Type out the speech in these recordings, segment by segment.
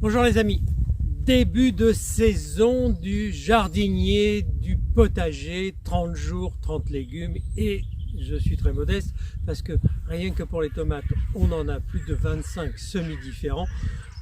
Bonjour les amis, début de saison du jardinier, du potager, 30 jours, 30 légumes et je suis très modeste parce que rien que pour les tomates, on en a plus de 25 semis différents.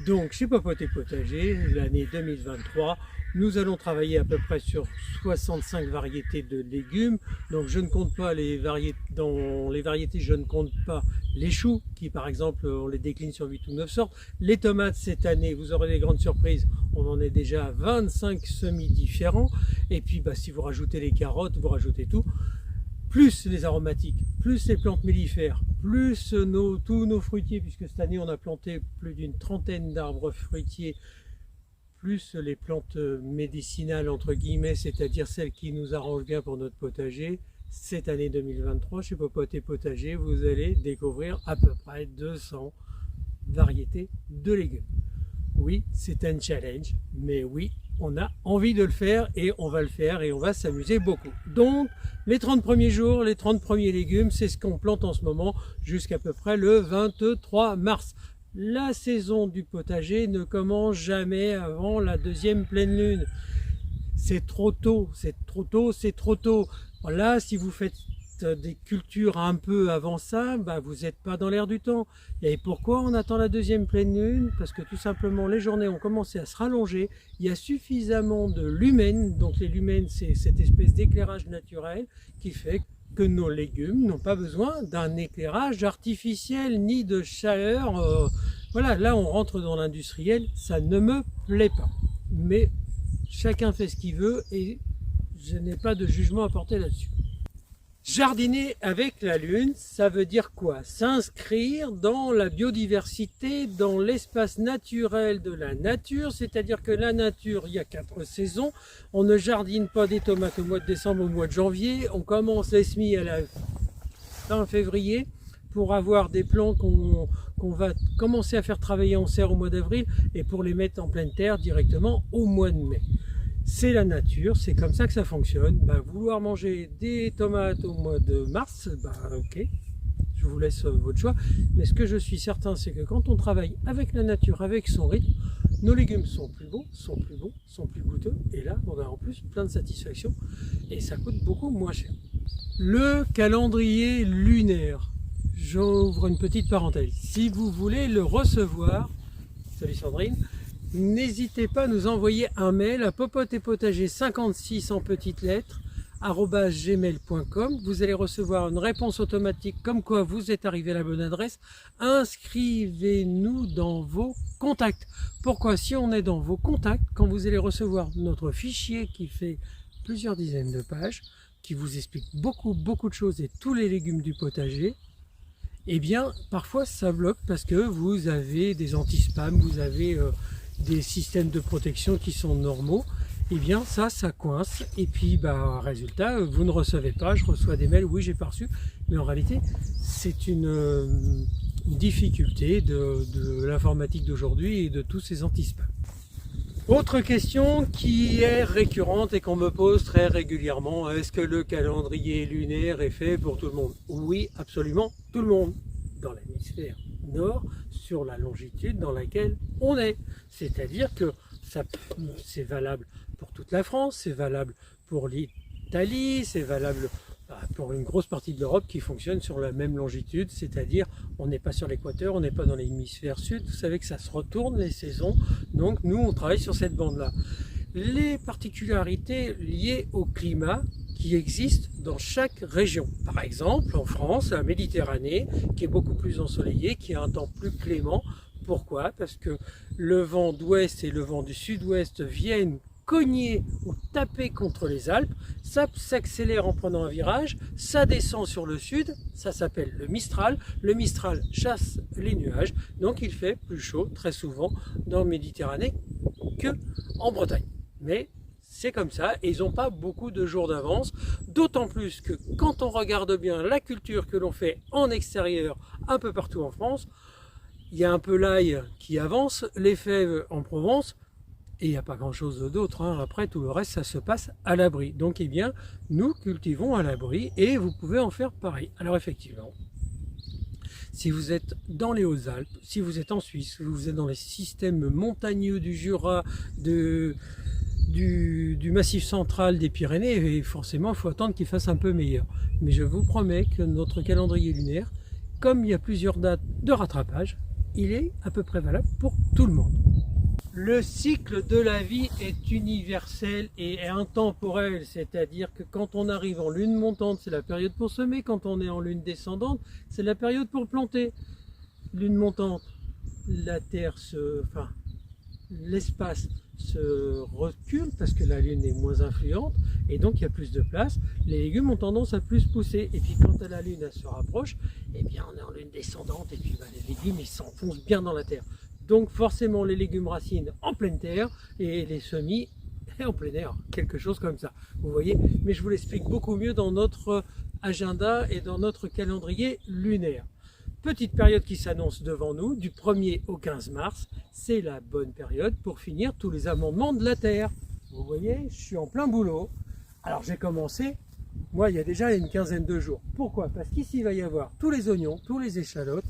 Donc chez Popote et Potager, l'année 2023, nous allons travailler à peu près sur 65 variétés de légumes. Donc je ne compte pas les variétés, dans les variétés je ne compte pas les choux qui par exemple on les décline sur 8 ou 9 sortes. Les tomates cette année, vous aurez des grandes surprises, on en est déjà à 25 semis différents. Et puis si vous rajoutez les carottes, vous rajoutez tout. Plus les aromatiques, plus les plantes mellifères, plus tous nos fruitiers, puisque cette année on a planté plus d'une trentaine d'arbres fruitiers, plus les plantes médicinales entre guillemets, c'est-à-dire celles qui nous arrangent bien pour notre potager. Cette année 2023, chez Popote et Potager, vous allez découvrir à peu près 200 variétés de légumes. Oui, c'est un challenge, mais oui, on a envie de le faire et on va le faire et on va s'amuser beaucoup. Donc, les 30 premiers jours, les 30 premiers légumes, c'est ce qu'on plante en ce moment jusqu'à peu près le 23 mars. La saison du potager ne commence jamais avant la deuxième pleine lune. C'est trop tôt, c'est trop tôt, c'est trop tôt. Là, si vous faites des cultures un peu avant ça, vous n'êtes pas dans l'air du temps. Et pourquoi on attend la deuxième pleine lune? Parce que tout simplement les journées ont commencé à se rallonger, il y a suffisamment de lumens, donc les lumens c'est cette espèce d'éclairage naturel qui fait que nos légumes n'ont pas besoin d'un éclairage artificiel ni de chaleur. Voilà, là on rentre dans l'industriel, ça ne me plaît pas. Mais chacun fait ce qu'il veut et je n'ai pas de jugement à porter là-dessus. Jardiner avec la lune, ça veut dire quoi? S'inscrire dans la biodiversité, dans l'espace naturel de la nature, c'est-à-dire que la nature, il y a 4 saisons, on ne jardine pas des tomates au mois de décembre, au mois de janvier, on commence les semis à la fin février pour avoir des plants qu'on va commencer à faire travailler en serre au mois d'avril et pour les mettre en pleine terre directement au mois de mai. C'est la nature, c'est comme ça que ça fonctionne. Vouloir manger des tomates au mois de mars, ok, je vous laisse votre choix. Mais ce que je suis certain, c'est que quand on travaille avec la nature, avec son rythme, nos légumes sont plus beaux, sont plus bons, sont plus goûteux. Et là, on a en plus plein de satisfaction et ça coûte beaucoup moins cher. Le calendrier lunaire, j'ouvre une petite parenthèse. Si vous voulez le recevoir, salut Sandrine, n'hésitez pas à nous envoyer un mail à popoteetpotager56 en petites lettres @gmail.com. Vous allez recevoir une réponse automatique comme quoi vous êtes arrivé à la bonne adresse. Inscrivez-nous dans vos contacts. Pourquoi? Si on est dans vos contacts, quand vous allez recevoir notre fichier qui fait plusieurs dizaines de pages, qui vous explique beaucoup de choses et tous les légumes du potager, eh bien parfois ça bloque parce que vous avez des anti-spam, vous avez des systèmes de protection qui sont normaux, et bien ça coince et puis résultat vous ne recevez pas. Je reçois des mails, oui j'ai pas reçu, mais en réalité c'est une difficulté de l'informatique d'aujourd'hui et de tous ces anti-spam. Autre question qui est récurrente et qu'on me pose très régulièrement, est-ce que le calendrier lunaire est fait pour tout le monde? Oui, absolument tout le monde, dans l'hémisphère nord, sur la longitude dans laquelle on est. C'est-à-dire que c'est valable pour toute la France, c'est valable pour l'Italie, c'est valable pour une grosse partie de l'Europe qui fonctionne sur la même longitude, c'est-à-dire on n'est pas sur l'équateur, on n'est pas dans l'hémisphère sud, vous savez que ça se retourne les saisons, donc nous on travaille sur cette bande-là. Les particularités liées au climat qui existent dans chaque région. Par exemple, en France, la Méditerranée, qui est beaucoup plus ensoleillée, qui a un temps plus clément. Pourquoi? Parce que le vent d'ouest et le vent du sud-ouest viennent cogner ou taper contre les Alpes, ça s'accélère en prenant un virage, ça descend sur le sud, ça s'appelle le Mistral chasse les nuages, donc il fait plus chaud très souvent dans la Méditerranée qu'en Bretagne. Mais c'est comme ça, et ils n'ont pas beaucoup de jours d'avance, d'autant plus que quand on regarde bien la culture que l'on fait en extérieur, un peu partout en France, il y a un peu l'ail qui avance, les fèves en Provence, et il n'y a pas grand chose d'autre, Après tout le reste ça se passe à l'abri. Donc nous cultivons à l'abri et vous pouvez en faire pareil. Alors effectivement, Si vous êtes dans les Hautes-Alpes, si vous êtes en Suisse, si vous êtes dans les systèmes montagneux du Jura, du Massif central des Pyrénées, et forcément il faut attendre qu'il fasse un peu meilleur. Mais je vous promets que notre calendrier lunaire, comme il y a plusieurs dates de rattrapage, il est à peu près valable pour tout le monde. Le cycle de la vie est universel et intemporel, c'est-à-dire que quand on arrive en lune montante, c'est la période pour semer, quand on est en lune descendante, c'est la période pour planter. Lune montante, la Terre l'espace se recule parce que la lune est moins influente et donc il y a plus de place. Les légumes ont tendance à plus pousser et puis quand la lune elle se rapproche, eh bien on est en lune descendante et puis les légumes ils s'enfoncent bien dans la terre. Donc forcément les légumes racines en pleine terre et les semis en plein air, quelque chose comme ça. Vous voyez, mais je vous l'explique beaucoup mieux dans notre agenda et dans notre calendrier lunaire. Petite période qui s'annonce devant nous, du 1er au 15 mars, c'est la bonne période pour finir tous les amendements de la terre. Vous voyez, je suis en plein boulot. Alors j'ai commencé, moi il y a déjà une quinzaine de jours. Pourquoi? Parce qu'ici il va y avoir tous les oignons, tous les échalotes,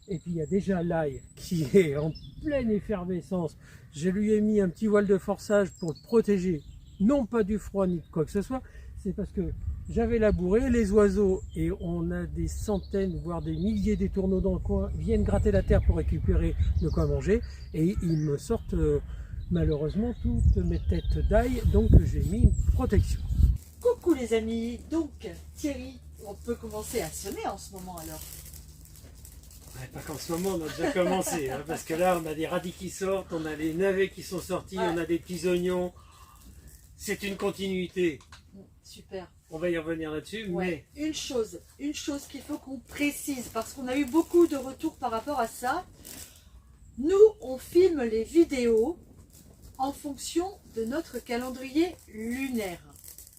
et puis il y a déjà l'ail qui est en pleine effervescence. Je lui ai mis un petit voile de forçage pour le protéger, non pas du froid ni de quoi que ce soit, c'est parce que j'avais labouré, les oiseaux, et on a des centaines, voire des milliers d'étourneaux dans le coin, viennent gratter la terre pour récupérer de quoi manger, et ils me sortent malheureusement toutes mes têtes d'ail, donc j'ai mis une protection. Coucou les amis, donc Thierry, on peut commencer à semer en ce moment alors? Ouais, pas qu'en ce moment, on a déjà commencé, hein, parce que là on a des radis qui sortent, on a les navets qui sont sortis, on a des petits oignons, c'est une continuité. Super. On va y revenir là-dessus, ouais. Mais... Une chose qu'il faut qu'on précise, parce qu'on a eu beaucoup de retours par rapport à ça. Nous, on filme les vidéos en fonction de notre calendrier lunaire.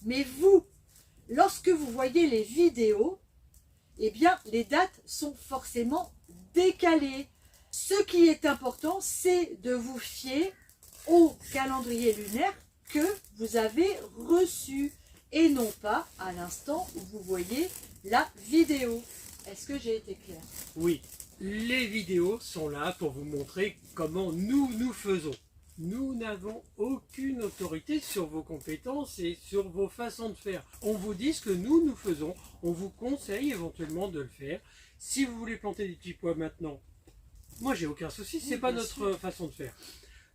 Mais vous, lorsque vous voyez les vidéos, eh bien, les dates sont forcément décalées. Ce qui est important, c'est de vous fier au calendrier lunaire que vous avez reçu. Et non pas à l'instant où vous voyez la vidéo. Est-ce que j'ai été claire? Oui, les vidéos sont là pour vous montrer comment nous faisons. Nous n'avons aucune autorité sur vos compétences et sur vos façons de faire. On vous dit ce que nous faisons, on vous conseille éventuellement de le faire. Si vous voulez planter des petits pois maintenant, moi j'ai aucun souci, c'est pas notre façon de faire.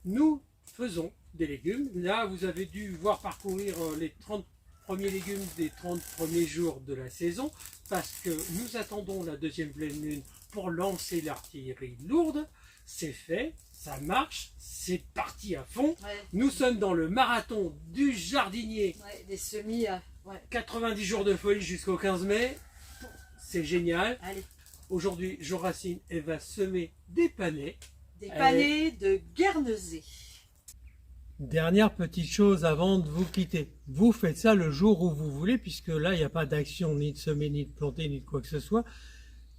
Nous faisons des légumes. Là, vous avez dû voir parcourir les 30 premiers légumes des 30 premiers jours de la saison, parce que nous attendons la deuxième pleine lune pour lancer l'artillerie lourde. C'est fait, ça marche, c'est parti à fond. Ouais. Nous sommes dans le marathon du jardinier. Ouais, des semis à... Ouais. 90 jours de folie jusqu'au 15 mai. C'est génial. Aujourd'hui, Jo Racine, elle va semer des panais. Des panais de Guernesey. Dernière petite chose avant de vous quitter. Vous faites ça le jour où vous voulez, puisque là, il n'y a pas d'action ni de semer, ni de planter, ni de quoi que ce soit.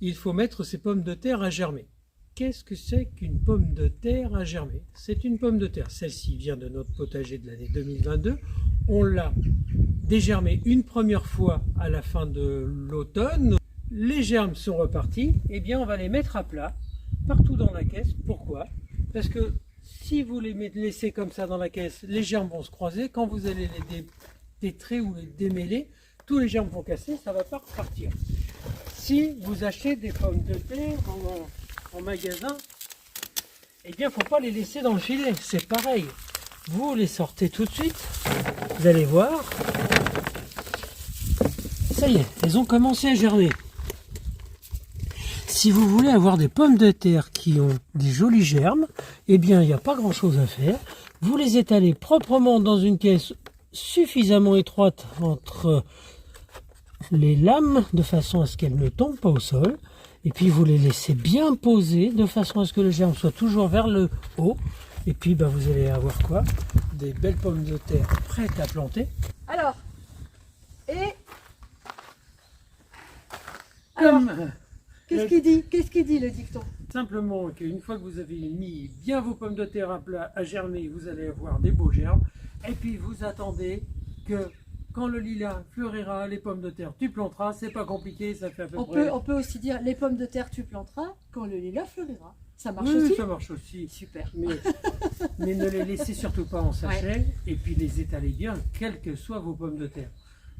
Il faut mettre ces pommes de terre à germer. Qu'est-ce que c'est qu'une pomme de terre à germer? C'est une pomme de terre. Celle-ci vient de notre potager de l'année 2022. On l'a dégermée une première fois à la fin de l'automne. Les germes sont repartis. Eh bien, on va les mettre à plat partout dans la caisse. Pourquoi? Parce que si vous les laissez comme ça dans la caisse, les germes vont se croiser. Quand vous allez les détrer ou les démêler, tous les germes vont casser, ça ne va pas repartir. Si vous achetez des pommes de terre en magasin, eh bien, il ne faut pas les laisser dans le filet. C'est pareil. Vous les sortez tout de suite. Vous allez voir. Ça y est, elles ont commencé à germer. Si vous voulez avoir des pommes de terre qui ont des jolis germes, eh bien, il n'y a pas grand-chose à faire. Vous les étalez proprement dans une caisse suffisamment étroite entre les lames, de façon à ce qu'elles ne tombent pas au sol. Et puis, vous les laissez bien poser, de façon à ce que le germe soit toujours vers le haut. Et puis, vous allez avoir quoi? Des belles pommes de terre prêtes à planter. Alors, qu'est-ce qu'il dit le dicton? Simplement qu'une fois que vous avez mis bien vos pommes de terre à plat, à germer, vous allez avoir des beaux germes. Et puis vous attendez que quand le lilas fleurira, les pommes de terre tu planteras, c'est pas compliqué, ça fait à peu On près... peut aussi dire les pommes de terre tu planteras quand le lilas fleurira. Ça marche Oui, aussi. ça marche aussi. Super. Mais ne les laissez surtout pas en sachet et puis les étalez bien, quelles que soient vos pommes de terre.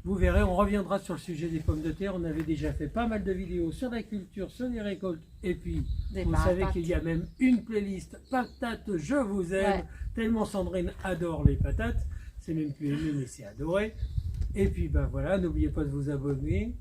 Vous verrez, on reviendra sur le sujet des pommes de terre. On avait déjà fait pas mal de vidéos sur la culture, sur les récoltes. Et puis, vous savez qu'il y a même une playlist patates, je vous aime. Ouais. Tellement Sandrine adore les patates. C'est même plus aimé, mais c'est adoré. Et puis, ben voilà, n'oubliez pas de vous abonner.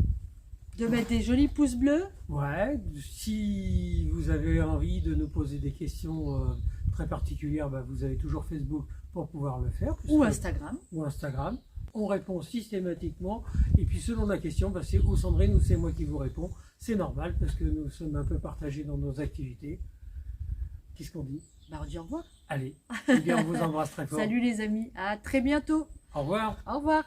De mettre des jolis pouces bleus. Ouais, si vous avez envie de nous poser des questions très particulières, ben vous avez toujours Facebook pour pouvoir le faire. Ou Instagram. Ou Instagram. On répond systématiquement. Et puis selon la question, ben c'est ou Sandrine ou c'est moi qui vous réponds. C'est normal parce que nous sommes un peu partagés dans nos activités. Qu'est-ce qu'on dit? Bah, on dit au revoir. Allez, eh bien, on vous embrasse très fort. Salut les amis, à très bientôt. Au revoir. Au revoir.